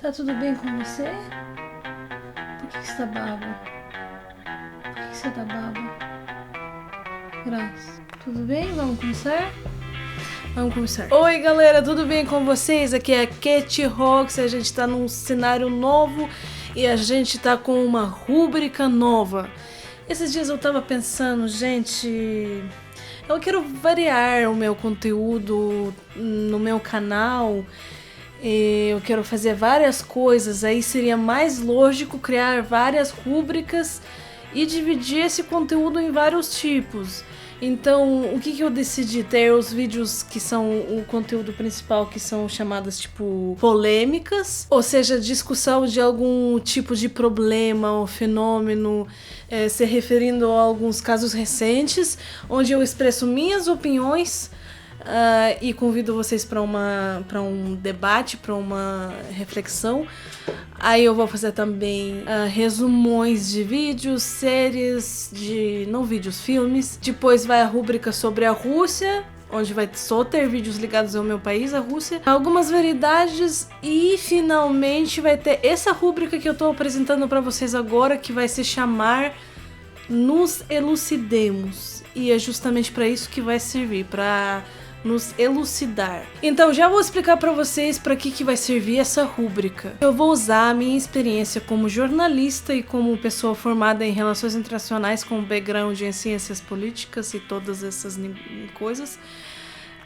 Tá tudo bem com você? Por que você tá bravo? Por que você tá bravo? Graça, tudo bem? Vamos começar? Vamos começar. Oi galera, tudo bem com vocês? Aqui é a Cat Rocks, a gente tá num cenário novo e a gente tá com uma rúbrica nova. Esses dias eu tava pensando, gente, eu quero variar o meu conteúdo no meu canal. Eu quero fazer várias coisas, aí seria mais lógico criar várias rúbricas e dividir esse conteúdo em vários tipos. Então, o que eu decidi? Ter os vídeos que são o conteúdo principal, que são chamadas tipo polêmicas, ou seja, discussão de algum tipo de problema ou fenômeno, se referindo a alguns casos recentes, onde eu expresso minhas opiniões. E convido vocês para um debate, para uma reflexão. Aí eu vou fazer também resumões de vídeos, séries, não vídeos, filmes. Depois vai a rúbrica sobre a Rússia, onde vai só ter vídeos ligados ao meu país, a Rússia. Algumas variedades e finalmente vai ter essa rúbrica que eu tô apresentando para vocês agora, que vai se chamar Nos Elucidemos. E é justamente para isso que vai servir, para nos elucidar. Então já vou explicar para vocês para que vai servir essa rúbrica. Eu vou usar a minha experiência como jornalista e como pessoa formada em relações internacionais com background em ciências políticas e todas essas coisas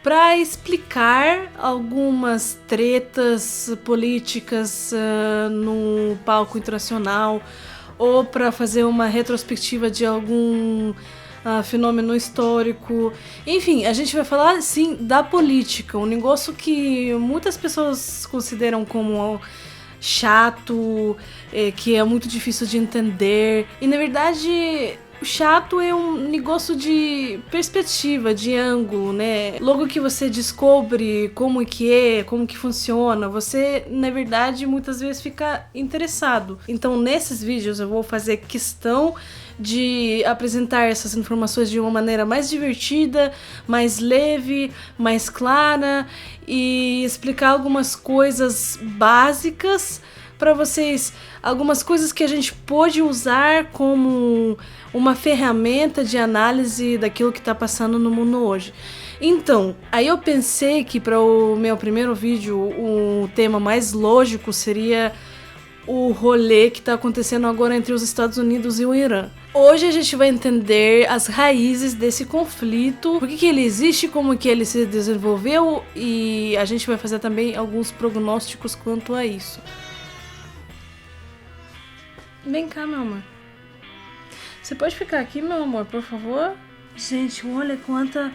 para explicar algumas tretas políticas no palco internacional, ou para fazer uma retrospectiva de algum fenômeno histórico. Enfim, a gente vai falar, sim, da política, um negócio que muitas pessoas consideram como chato, que é muito difícil de entender. E, na verdade, o chato é um negócio de perspectiva, de ângulo, né? Logo que você descobre como que funciona, você, na verdade, muitas vezes fica interessado. Então, nesses vídeos eu vou fazer questão de apresentar essas informações de uma maneira mais divertida, mais leve, mais clara e explicar algumas coisas básicas para vocês, algumas coisas que a gente pode usar como uma ferramenta de análise daquilo que está passando no mundo hoje. Então, aí eu pensei que para o meu primeiro vídeo o tema mais lógico seria o rolê que está acontecendo agora entre os Estados Unidos e o Irã. Hoje a gente vai entender as raízes desse conflito, por que ele existe, como que ele se desenvolveu, e a gente vai fazer também alguns prognósticos quanto a isso. Vem cá, meu amor. Você pode ficar aqui, meu amor, por favor? Gente, olha quanta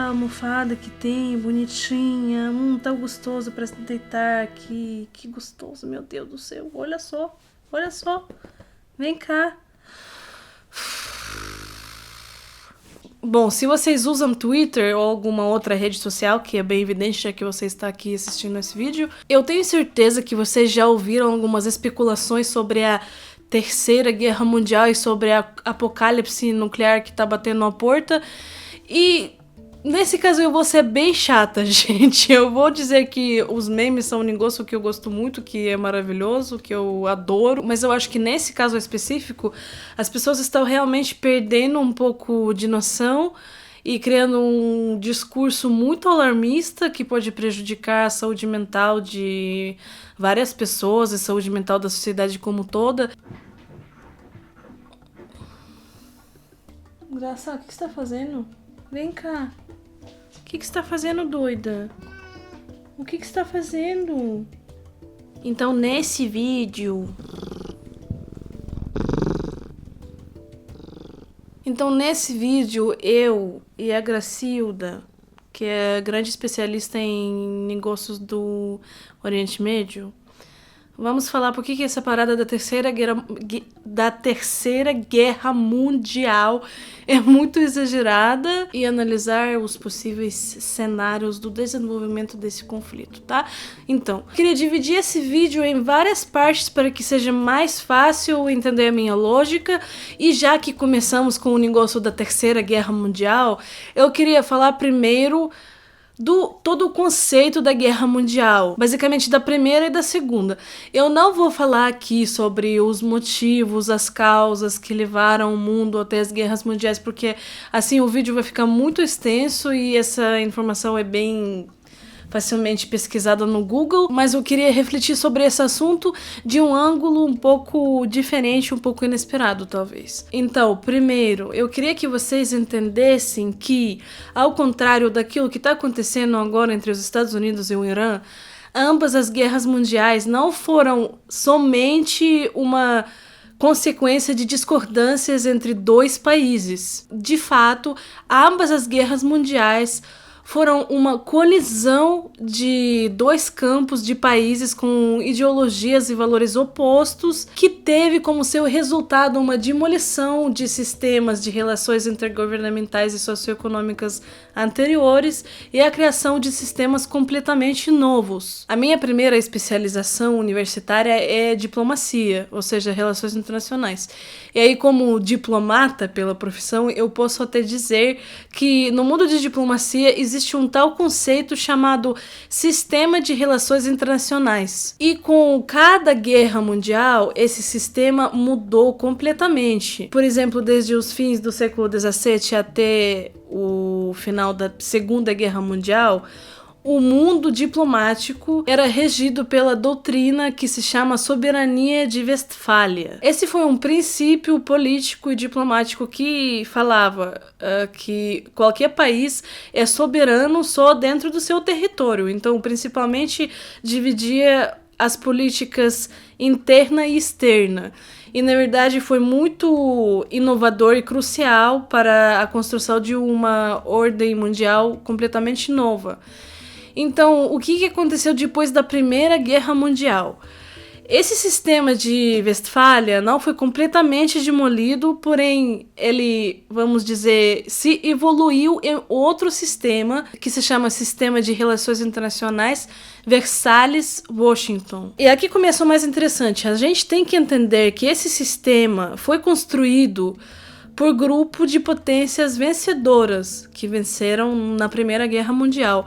almofada que tem, bonitinha. Tá gostoso pra se deitar aqui. Que gostoso, meu Deus do céu. Olha só, olha só. Vem cá. Bom, se vocês usam Twitter ou alguma outra rede social, que é bem evidente já que você está aqui assistindo esse vídeo, eu tenho certeza que vocês já ouviram algumas especulações sobre a Terceira Guerra Mundial e sobre a apocalipse nuclear que tá batendo na porta. E nesse caso eu vou ser bem chata, gente. Eu vou dizer que os memes são um negócio que eu gosto muito, que é maravilhoso, que eu adoro. Mas eu acho que nesse caso específico, as pessoas estão realmente perdendo um pouco de noção e criando um discurso muito alarmista que pode prejudicar a saúde mental de várias pessoas e saúde mental da sociedade como toda. Engraçado, o que você tá fazendo? Vem cá. O que você tá fazendo, doida? O que você tá fazendo? Então, nesse vídeo... eu e a Gracilda, que é grande especialista em negócios do Oriente Médio, vamos falar por que essa parada da Terceira Guerra Mundial é muito exagerada e analisar os possíveis cenários do desenvolvimento desse conflito, tá? Então, queria dividir esse vídeo em várias partes para que seja mais fácil entender a minha lógica, e já que começamos com o negócio da Terceira Guerra Mundial, eu queria falar primeiro do todo o conceito da Guerra Mundial, basicamente da Primeira e da Segunda. Eu não vou falar aqui sobre os motivos, as causas que levaram o mundo até as guerras mundiais, porque assim o vídeo vai ficar muito extenso e essa informação é bem facilmente pesquisada no Google, mas eu queria refletir sobre esse assunto de um ângulo um pouco diferente, um pouco inesperado, talvez. Então, primeiro, eu queria que vocês entendessem que, ao contrário daquilo que está acontecendo agora entre os Estados Unidos e o Irã, ambas as guerras mundiais não foram somente uma consequência de discordâncias entre dois países. De fato, ambas as guerras mundiais foram uma colisão de dois campos de países com ideologias e valores opostos, que teve como seu resultado uma demolição de sistemas de relações intergovernamentais e socioeconômicas anteriores e a criação de sistemas completamente novos. A minha primeira especialização universitária é diplomacia, ou seja, relações internacionais. E aí, como diplomata pela profissão, eu posso até dizer que no mundo de diplomacia existe um tal conceito chamado sistema de relações internacionais. E com cada guerra mundial, esse sistema mudou completamente. Por exemplo, desde os fins do século XVII até o final da Segunda Guerra Mundial, o mundo diplomático era regido pela doutrina que se chama Soberania de Westfália. Esse foi um princípio político e diplomático que falava que qualquer país é soberano só dentro do seu território. Então, principalmente, dividia as políticas interna e externa. E, na verdade, foi muito inovador e crucial para a construção de uma ordem mundial completamente nova. Então, o que aconteceu depois da Primeira Guerra Mundial? Esse sistema de Westfália não foi completamente demolido, porém ele, vamos dizer, se evoluiu em outro sistema, que se chama Sistema de Relações Internacionais Versalhes-Washington. E aqui começa o mais interessante. A gente tem que entender que esse sistema foi construído por grupo de potências vencedoras, que venceram na Primeira Guerra Mundial,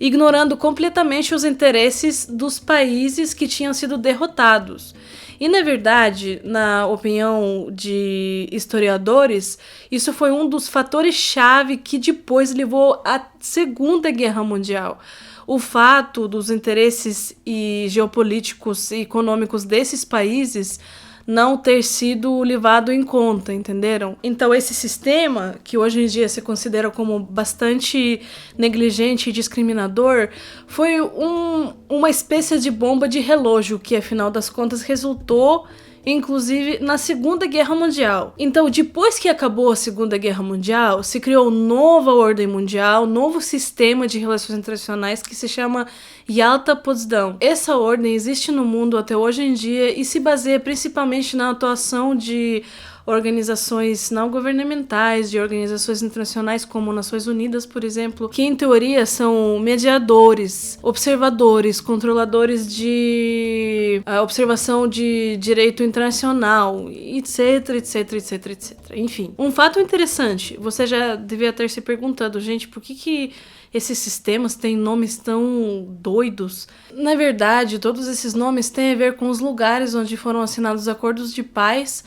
ignorando completamente os interesses dos países que tinham sido derrotados. E, na verdade, na opinião de historiadores, isso foi um dos fatores-chave que depois levou à Segunda Guerra Mundial. O fato dos interesses geopolíticos e econômicos desses países não ter sido levado em conta, entenderam? Então esse sistema, que hoje em dia se considera como bastante negligente e discriminador, foi uma espécie de bomba de relógio que, afinal das contas, resultou inclusive na Segunda Guerra Mundial. Então, depois que acabou a Segunda Guerra Mundial, se criou nova ordem mundial, novo sistema de relações internacionais que se chama Yalta-Potsdam. Essa ordem existe no mundo até hoje em dia e se baseia principalmente na atuação de organizações não governamentais, de organizações internacionais como Nações Unidas, por exemplo, que em teoria são mediadores, observadores, controladores de observação de direito internacional, etc, etc, etc, etc. Enfim, um fato interessante, você já devia ter se perguntado, gente, por que esses sistemas têm nomes tão doidos? Na verdade, todos esses nomes têm a ver com os lugares onde foram assinados acordos de paz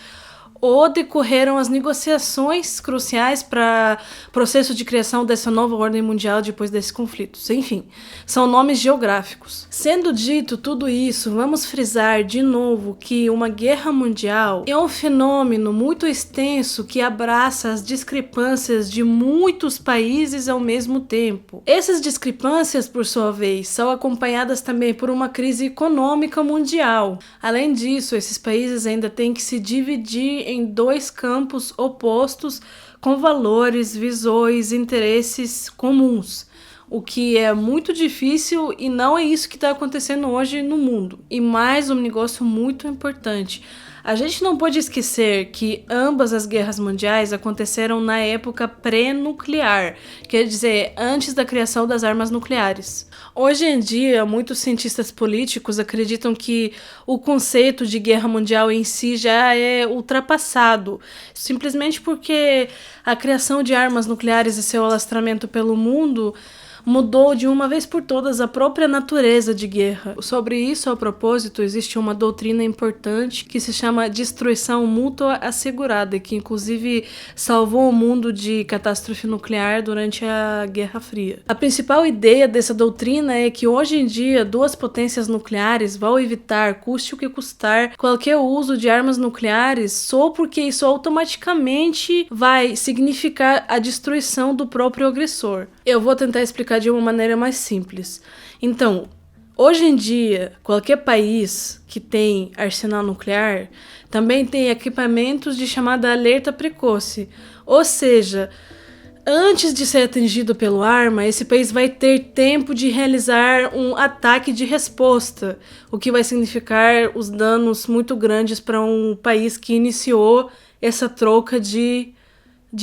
ou decorreram as negociações cruciais para o processo de criação dessa nova ordem mundial depois desses conflitos. Enfim, são nomes geográficos. Sendo dito tudo isso, vamos frisar de novo que uma guerra mundial é um fenômeno muito extenso que abraça as discrepâncias de muitos países ao mesmo tempo. Essas discrepâncias, por sua vez, são acompanhadas também por uma crise econômica mundial. Além disso, esses países ainda têm que se dividir em dois campos opostos com valores, visões, interesses comuns, o que é muito difícil e não é isso que está acontecendo hoje no mundo. E mais um negócio muito importante. A gente não pode esquecer que ambas as guerras mundiais aconteceram na época pré-nuclear, quer dizer, antes da criação das armas nucleares. Hoje em dia, muitos cientistas políticos acreditam que o conceito de guerra mundial em si já é ultrapassado, simplesmente porque a criação de armas nucleares e seu alastramento pelo mundo mudou de uma vez por todas a própria natureza de guerra. Sobre isso, a propósito, existe uma doutrina importante que se chama destruição mútua assegurada, que inclusive salvou o mundo de catástrofe nuclear durante a Guerra Fria. A principal ideia dessa doutrina é que hoje em dia duas potências nucleares vão evitar, custe o que custar, qualquer uso de armas nucleares só porque isso automaticamente vai significar a destruição do próprio agressor. Eu vou tentar explicar de uma maneira mais simples. Então, hoje em dia, qualquer país que tem arsenal nuclear também tem equipamentos de chamada alerta precoce. Ou seja, antes de ser atingido pelo arma, esse país vai ter tempo de realizar um ataque de resposta, o que vai significar os danos muito grandes para um país que iniciou essa troca de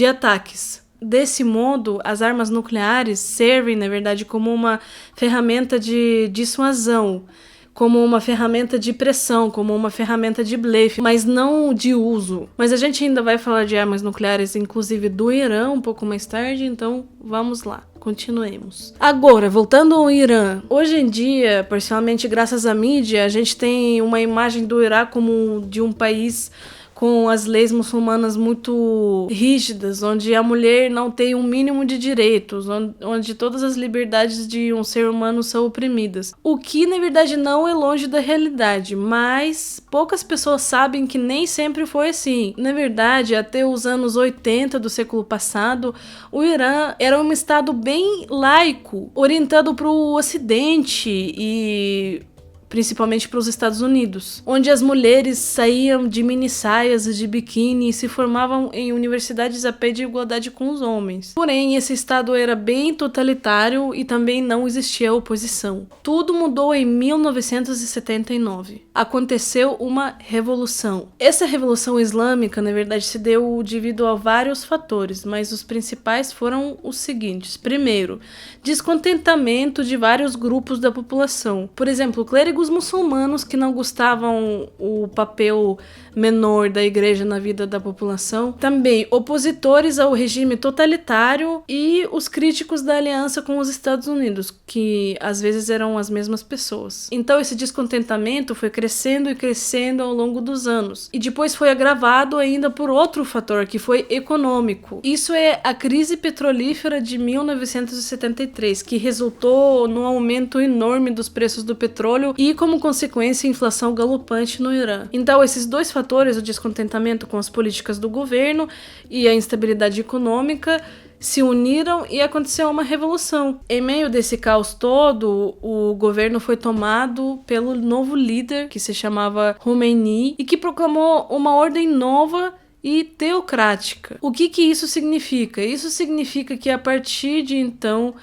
ataques. Desse modo, as armas nucleares servem, na verdade, como uma ferramenta de dissuasão, como uma ferramenta de pressão, como uma ferramenta de blefe, mas não de uso. Mas a gente ainda vai falar de armas nucleares, inclusive do Irã, um pouco mais tarde, então vamos lá. Continuemos. Agora, voltando ao Irã. Hoje em dia, parcialmente graças à mídia, a gente tem uma imagem do Irã como de um país com as leis muçulmanas muito rígidas, onde a mulher não tem um mínimo de direitos, onde todas as liberdades de um ser humano são oprimidas. O que, na verdade, não é longe da realidade, mas poucas pessoas sabem que nem sempre foi assim. Na verdade, até os anos 80 do século passado, o Irã era um estado bem laico, orientado para o Ocidente e principalmente para os Estados Unidos, onde as mulheres saíam de mini saias e de biquíni e se formavam em universidades a pé de igualdade com os homens. Porém, esse estado era bem totalitário e também não existia oposição. Tudo mudou em 1979. Aconteceu uma revolução. Essa revolução islâmica, na verdade, se deu devido a vários fatores, mas os principais foram os seguintes. Primeiro, descontentamento de vários grupos da população. Por exemplo, clérigos muçulmanos que não gostavam o papel menor da igreja na vida da população. Também opositores ao regime totalitário e os críticos da aliança com os Estados Unidos, que às vezes eram as mesmas pessoas. Então esse descontentamento foi crescendo e crescendo ao longo dos anos. E depois foi agravado ainda por outro fator, que foi econômico. Isso é a crise petrolífera de 1973, que resultou num aumento enorme dos preços do petróleo e, como consequência, a inflação galopante no Irã. Então, esses dois fatores, o descontentamento com as políticas do governo e a instabilidade econômica, se uniram e aconteceu uma revolução. Em meio desse caos todo, o governo foi tomado pelo novo líder, que se chamava Khomeini, e que proclamou uma ordem nova e teocrática. O que isso significa? Isso significa que, a partir de então,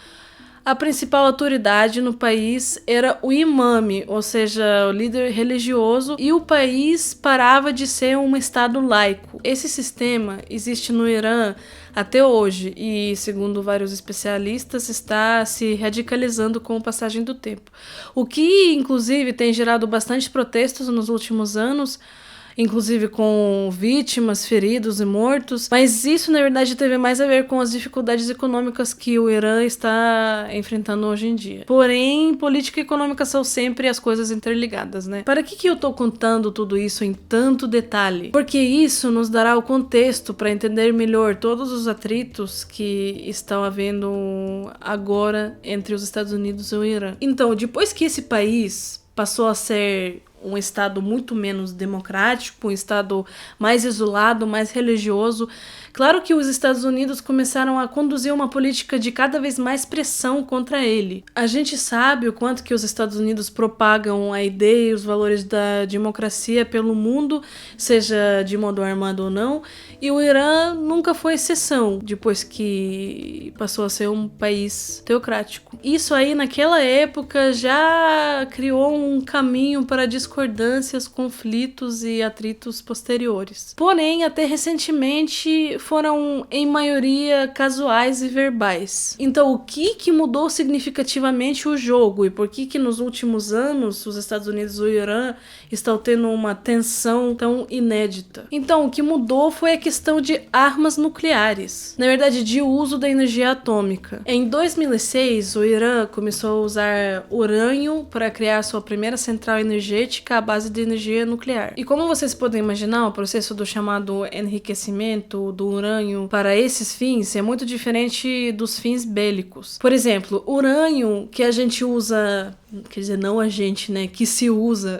a principal autoridade no país era o imame, ou seja, o líder religioso, e o país parava de ser um estado laico. Esse sistema existe no Irã até hoje e, segundo vários especialistas, está se radicalizando com a passagem do tempo. O que, inclusive, tem gerado bastante protestos nos últimos anos, inclusive com vítimas, feridos e mortos, mas isso na verdade teve mais a ver com as dificuldades econômicas que o Irã está enfrentando hoje em dia. Porém, política e econômica são sempre as coisas interligadas, né? Para que eu tô contando tudo isso em tanto detalhe? Porque isso nos dará o contexto para entender melhor todos os atritos que estão havendo agora entre os Estados Unidos e o Irã. Então, depois que esse país passou a ser um estado muito menos democrático, um estado mais isolado, mais religioso. Claro que os Estados Unidos começaram a conduzir uma política de cada vez mais pressão contra ele. A gente sabe o quanto que os Estados Unidos propagam a ideia e os valores da democracia pelo mundo, seja de modo armado ou não, e o Irã nunca foi exceção, depois que passou a ser um país teocrático. Isso aí, naquela época, já criou um caminho para discutir discordâncias, conflitos e atritos posteriores. Porém, até recentemente foram, em maioria, casuais e verbais. Então, o que mudou significativamente o jogo e por que nos últimos anos os Estados Unidos e o Irã estão tendo uma tensão tão inédita? Então, o que mudou foi a questão de armas nucleares, na verdade, de uso da energia atômica. Em 2006, o Irã começou a usar urânio para criar sua primeira central energética à base de energia nuclear. E como vocês podem imaginar, o processo do chamado enriquecimento do urânio para esses fins é muito diferente dos fins bélicos. Por exemplo, urânio que a gente usa, quer dizer, não a gente, né, que se usa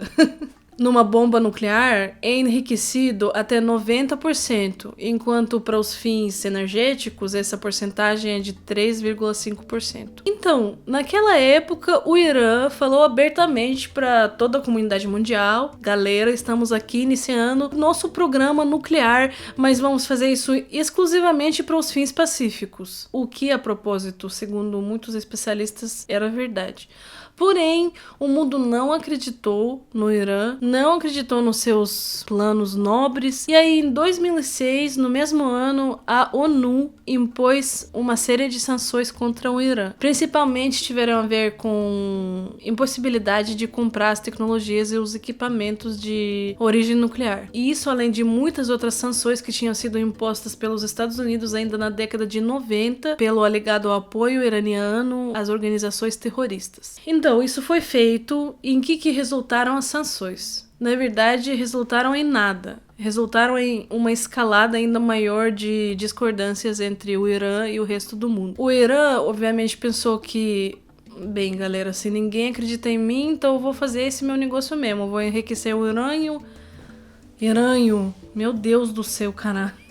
numa bomba nuclear é enriquecido até 90%, enquanto para os fins energéticos essa porcentagem é de 3,5%. Então, naquela época, o Irã falou abertamente para toda a comunidade mundial: galera, estamos aqui iniciando nosso programa nuclear, mas vamos fazer isso exclusivamente para os fins pacíficos. O que, a propósito, segundo muitos especialistas, era verdade. Porém, o mundo não acreditou no Irã, não acreditou nos seus planos nobres, e aí em 2006, no mesmo ano, a ONU impôs uma série de sanções contra o Irã. Principalmente tiveram a ver com impossibilidade de comprar as tecnologias e os equipamentos de origem nuclear. E isso além de muitas outras sanções que tinham sido impostas pelos Estados Unidos ainda na década de 90, pelo alegado apoio iraniano às organizações terroristas. Então, isso foi feito. Em que resultaram as sanções? Na verdade, resultaram em nada. Resultaram em uma escalada ainda maior de discordâncias entre o Irã e o resto do mundo. O Irã, obviamente, pensou que, bem, galera, se ninguém acredita em mim, então eu vou fazer esse meu negócio mesmo. Eu vou enriquecer o urânio. Meu Deus do céu, caralho.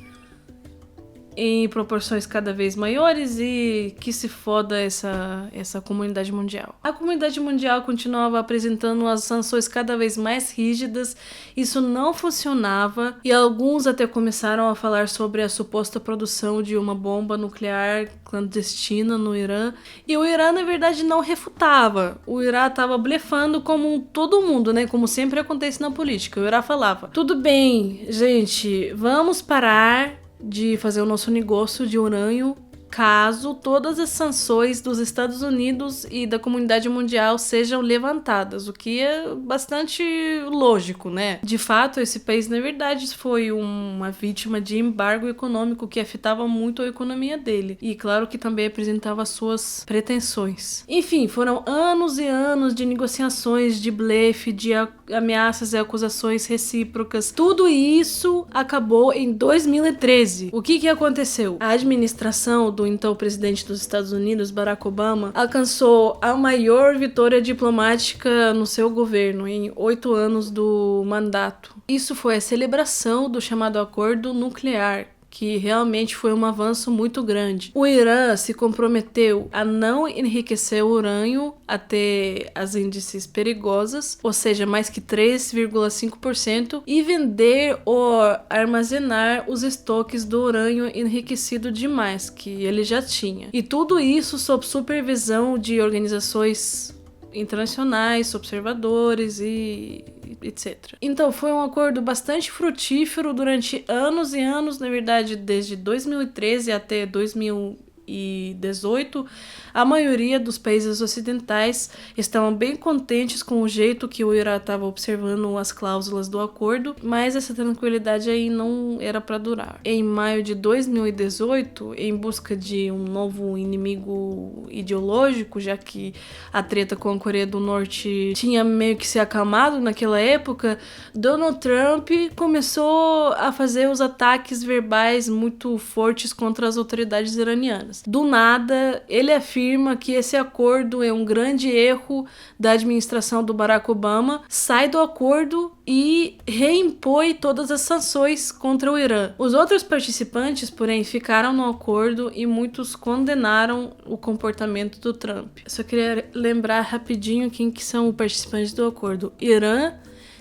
Em proporções cada vez maiores e que se foda essa comunidade mundial. A comunidade mundial continuava apresentando as sanções cada vez mais rígidas, isso não funcionava e alguns até começaram a falar sobre a suposta produção de uma bomba nuclear clandestina no Irã, e o Irã na verdade não refutava. O Irã estava blefando como todo mundo, né? Como sempre acontece na política. O Irã falava: tudo bem, gente, vamos parar de fazer o nosso negócio de urânio caso todas as sanções dos Estados Unidos e da comunidade mundial sejam levantadas, o que é bastante lógico, né? De fato, esse país, na verdade, foi uma vítima de embargo econômico que afetava muito a economia dele. E claro que também apresentava suas pretensões. Enfim, foram anos e anos de negociações, de blefe, de ameaças e acusações recíprocas. Tudo isso acabou em 2013. O que aconteceu? A administração do então presidente dos Estados Unidos, Barack Obama, alcançou a maior vitória diplomática no seu governo em 8 anos do mandato. Isso foi a celebração do chamado Acordo Nuclear, que realmente foi um avanço muito grande. O Irã se comprometeu a não enriquecer o urânio até as índices perigosas, ou seja, mais que 3,5%, e vender ou armazenar os estoques do urânio enriquecido demais, que ele já tinha. E tudo isso sob supervisão de organizações internacionais, observadores e etc. Então foi um acordo bastante frutífero durante anos e anos, na verdade desde 2013 até 2018, a maioria dos países ocidentais estavam bem contentes com o jeito que o Irã estava observando as cláusulas do acordo, mas essa tranquilidade aí não era para durar. Em maio de 2018, em busca de um novo inimigo ideológico, já que a treta com a Coreia do Norte tinha meio que se acalmado naquela época, Donald Trump começou a fazer os ataques verbais muito fortes contra as autoridades iranianas. Do nada, ele afirma que esse acordo é um grande erro da administração do Barack Obama, sai do acordo e reimpõe todas as sanções contra o Irã. Os outros participantes, porém, ficaram no acordo e muitos condenaram o comportamento do Trump. Só queria lembrar rapidinho quem que são os participantes do acordo. Irã,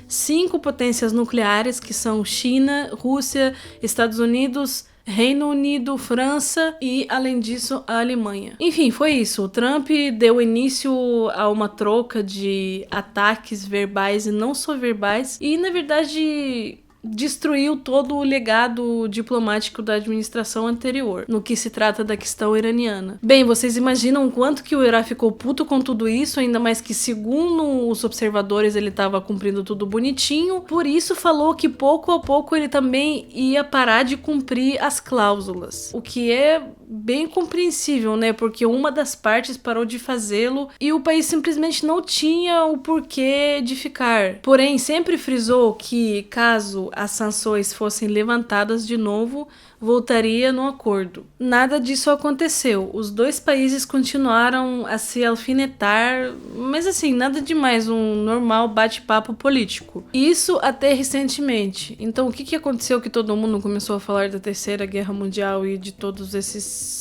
5 potências nucleares, que são China, Rússia, Estados Unidos, Reino Unido, França e, além disso, a Alemanha. Enfim, foi isso. O Trump deu início a uma troca de ataques verbais e não só verbais e, na verdade, destruiu todo o legado diplomático da administração anterior, no que se trata da questão iraniana. Bem, vocês imaginam o quanto que o Irã ficou puto com tudo isso, ainda mais que, segundo os observadores, ele estava cumprindo tudo bonitinho, por isso falou que pouco a pouco ele também ia parar de cumprir as cláusulas, o que é bem compreensível, né? Porque uma das partes parou de fazê-lo e o país simplesmente não tinha o porquê de ficar. Porém, sempre frisou que, caso as sanções fossem levantadas de novo, voltaria no acordo. Nada disso aconteceu. Os dois países continuaram a se alfinetar, mas assim, nada demais, um normal bate-papo político. Isso até recentemente. Então, o que aconteceu que todo mundo começou a falar da Terceira Guerra Mundial e de todos esses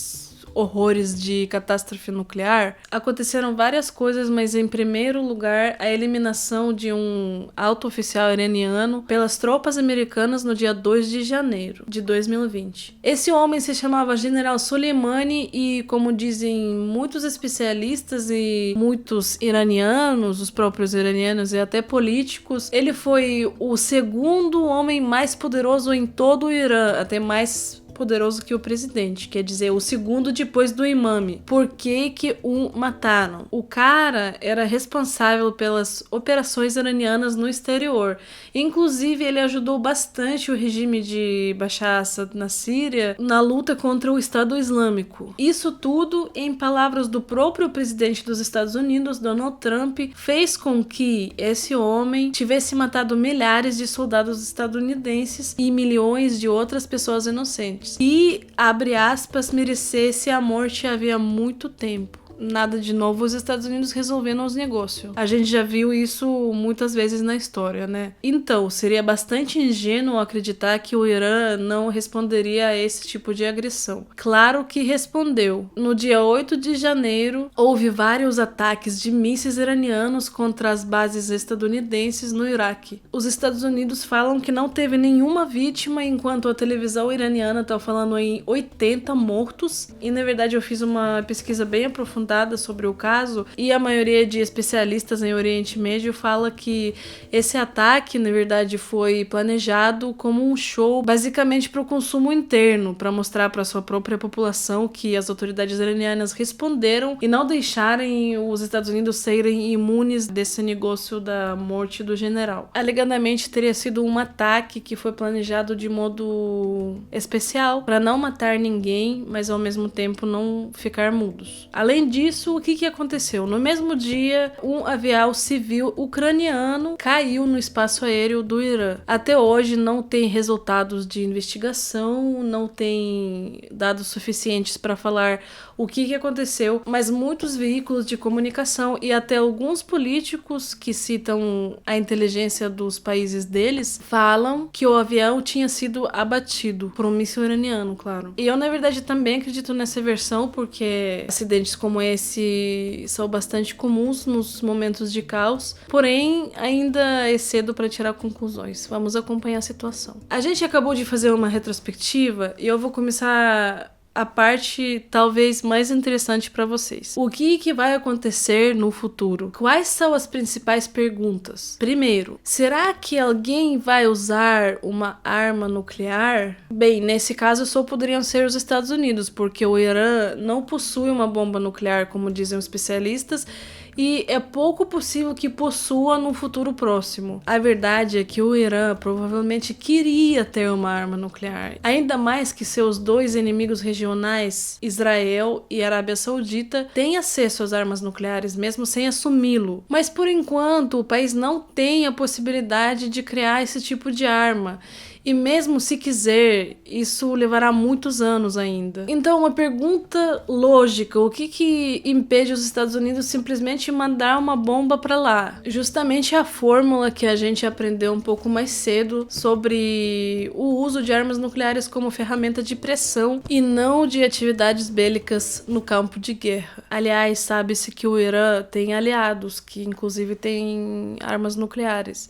horrores de catástrofe nuclear? Aconteceram várias coisas, mas em primeiro lugar, a eliminação de um alto oficial iraniano pelas tropas americanas no dia 2 de janeiro de 2020. Esse homem se chamava General Soleimani e, como dizem muitos especialistas e muitos iranianos, os próprios iranianos e até políticos, ele foi o segundo homem mais poderoso em todo o Irã, até mais poderoso que o presidente, quer dizer, o segundo depois do imame. Por que que o mataram? O cara era responsável pelas operações iranianas no exterior. Inclusive, ele ajudou bastante o regime de Bashar Assad na Síria na luta contra o Estado Islâmico. Isso tudo, em palavras do próprio presidente dos Estados Unidos, Donald Trump, fez com que esse homem tivesse matado milhares de soldados estadunidenses e milhões de outras pessoas inocentes. E, abre aspas, merecesse a morte havia muito tempo. Nada de novo, os Estados Unidos resolvendo os negócios. A gente já viu isso muitas vezes na história, né? Então, seria bastante ingênuo acreditar que o Irã não responderia a esse tipo de agressão. Claro que respondeu. No dia 8 de janeiro, houve vários ataques de mísseis iranianos contra as bases estadunidenses no Iraque. Os Estados Unidos falam que não teve nenhuma vítima, enquanto a televisão iraniana está falando em 80 mortos. E, na verdade, eu fiz uma pesquisa bem aprofundada sobre o caso e a maioria de especialistas em Oriente Médio fala que esse ataque, na verdade, foi planejado como um show basicamente para o consumo interno, para mostrar para sua própria população que as autoridades iranianas responderam e não deixarem os Estados Unidos serem imunes desse negócio da morte do general. Alegadamente teria sido um ataque que foi planejado de modo especial para não matar ninguém, mas ao mesmo tempo não ficar mudos. Além disso, o que aconteceu? No mesmo dia, um avião civil ucraniano caiu no espaço aéreo do Irã. Até hoje não tem resultados de investigação, não tem dados suficientes para falar o que aconteceu, mas muitos veículos de comunicação e até alguns políticos que citam a inteligência dos países deles falam que o avião tinha sido abatido por um míssil iraniano, claro. E eu, na verdade, também acredito nessa versão, porque acidentes como esse são bastante comuns nos momentos de caos, porém ainda é cedo para tirar conclusões. Vamos acompanhar a situação. A gente acabou de fazer uma retrospectiva e eu vou começar a parte talvez mais interessante para vocês. O que vai acontecer no futuro? Quais são as principais perguntas? Primeiro, será que alguém vai usar uma arma nuclear? Bem, nesse caso só poderiam ser os Estados Unidos, porque o Irã não possui uma bomba nuclear, como dizem os especialistas, e é pouco possível que possua no futuro próximo. A verdade é que o Irã provavelmente queria ter uma arma nuclear, ainda mais que seus dois inimigos regionais, Israel e Arábia Saudita, têm acesso às armas nucleares, mesmo sem assumi-lo. Mas por enquanto, o país não tem a possibilidade de criar esse tipo de arma. E mesmo se quiser, isso levará muitos anos ainda. Então, uma pergunta lógica: o que impede os Estados Unidos simplesmente mandar uma bomba para lá? Justamente a fórmula que a gente aprendeu um pouco mais cedo sobre o uso de armas nucleares como ferramenta de pressão e não de atividades bélicas no campo de guerra. Aliás, sabe-se que o Irã tem aliados que inclusive têm armas nucleares.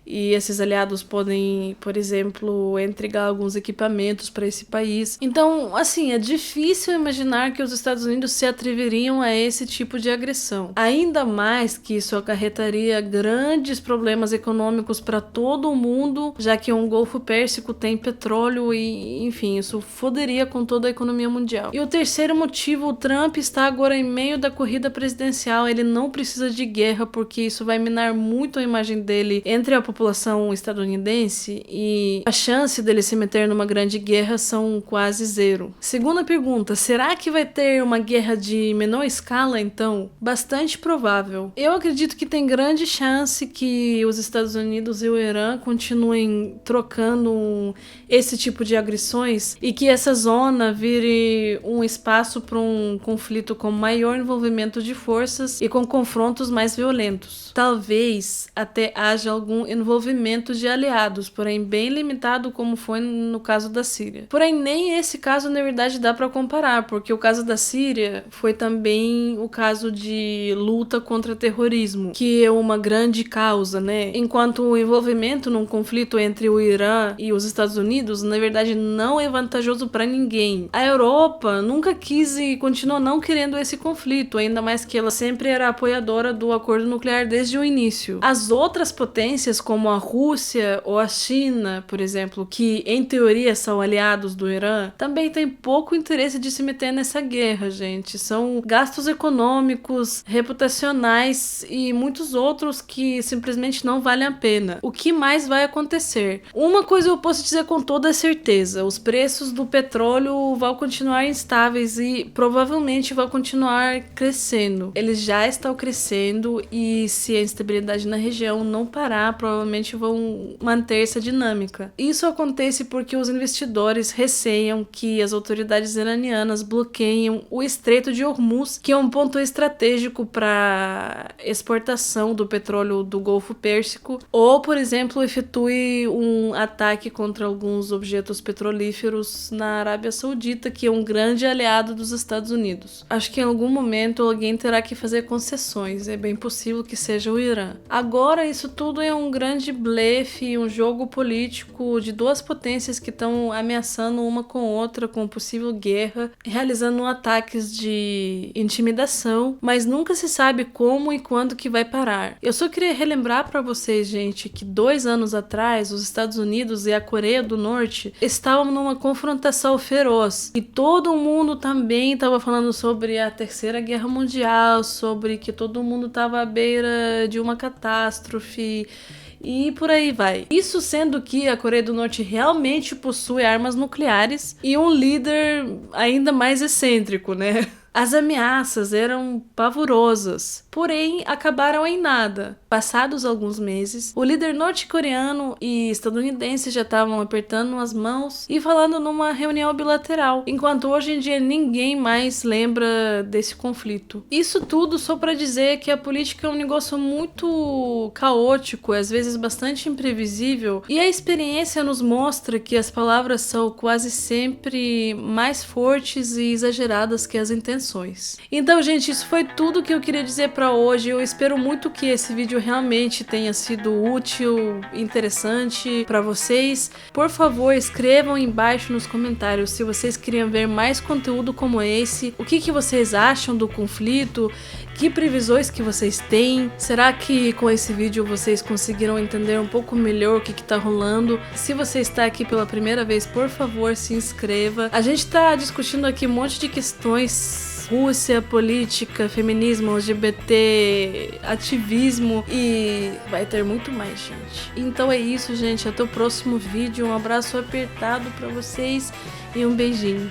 e esses aliados podem, por exemplo, entregar alguns equipamentos para esse país. Então, assim, é difícil imaginar que os Estados Unidos se atreveriam a esse tipo de agressão. Ainda mais que isso acarretaria grandes problemas econômicos para todo o mundo, já que um Golfo Pérsico tem petróleo e, enfim, isso foderia com toda a economia mundial. E o terceiro motivo, o Trump está agora em meio da corrida presidencial, ele não precisa de guerra porque isso vai minar muito a imagem dele entre a população estadunidense e a chance dele se meter numa grande guerra são quase zero. Segunda pergunta, será que vai ter uma guerra de menor escala então? Bastante provável. Eu acredito que tem grande chance que os Estados Unidos e o Irã continuem trocando esse tipo de agressões e que essa zona vire um espaço para um conflito com maior envolvimento de forças e com confrontos mais violentos. Talvez até haja algum envolvimento de aliados, porém bem limitado como foi no caso da Síria. Porém, nem esse caso na verdade dá para comparar, porque o caso da Síria foi também o caso de luta contra terrorismo, que é uma grande causa, né? Enquanto o envolvimento num conflito entre o Irã e os Estados Unidos, na verdade, não é vantajoso para ninguém. A Europa nunca quis e continua não querendo esse conflito, ainda mais que ela sempre era apoiadora do acordo nuclear desde o início. As outras potências, como a Rússia ou a China, por exemplo, que em teoria são aliados do Irã, também têm pouco interesse de se meter nessa guerra, gente. São gastos econômicos, reputacionais e muitos outros que simplesmente não valem a pena. O que mais vai acontecer? Uma coisa eu posso dizer com toda certeza, os preços do petróleo vão continuar instáveis e provavelmente vão continuar crescendo. Eles já estão crescendo e se a instabilidade na região não parar, provavelmente vão manter essa dinâmica. Isso acontece porque os investidores receiam que as autoridades iranianas bloqueiam o Estreito de Hormuz, que é um ponto estratégico para exportação do petróleo do Golfo Pérsico, ou, por exemplo, efetue um ataque contra alguns objetos petrolíferos na Arábia Saudita, que é um grande aliado dos Estados Unidos. Acho que em algum momento alguém terá que fazer concessões, é bem possível que seja o Irã. Agora, isso tudo é um grande blefe, um jogo político de duas potências que estão ameaçando uma com outra com possível guerra, realizando ataques de intimidação, mas nunca se sabe como e quando que vai parar. Eu só queria relembrar para vocês, gente, que 2 anos atrás os Estados Unidos e a Coreia do Norte estavam numa confrontação feroz e todo mundo também estava falando sobre a Terceira Guerra Mundial, sobre que todo mundo estava à beira de uma catástrofe e por aí vai. Isso sendo que a Coreia do Norte realmente possui armas nucleares e um líder ainda mais excêntrico, né? As ameaças eram pavorosas, porém acabaram em nada. Passados alguns meses, o líder norte-coreano e estadunidense já estavam apertando as mãos e falando numa reunião bilateral, enquanto hoje em dia ninguém mais lembra desse conflito. Isso tudo só para dizer que a política é um negócio muito caótico, às vezes bastante imprevisível, e a experiência nos mostra que as palavras são quase sempre mais fortes e exageradas que as intenções. Então, gente, isso foi tudo que eu queria dizer para hoje. Eu espero muito que esse vídeo realmente tenha sido útil, interessante para vocês. Por favor, escrevam embaixo nos comentários se vocês queriam ver mais conteúdo como esse, o que vocês acham do conflito, que previsões que vocês têm. Será que com esse vídeo vocês conseguiram entender um pouco melhor o que tá rolando? Se você está aqui pela primeira vez, por favor, se inscreva. A gente tá discutindo aqui um monte de questões: Rússia, política, feminismo, LGBT, ativismo, e vai ter muito mais, gente. Então é isso, gente. Até o próximo vídeo. Um abraço apertado pra vocês e um beijinho.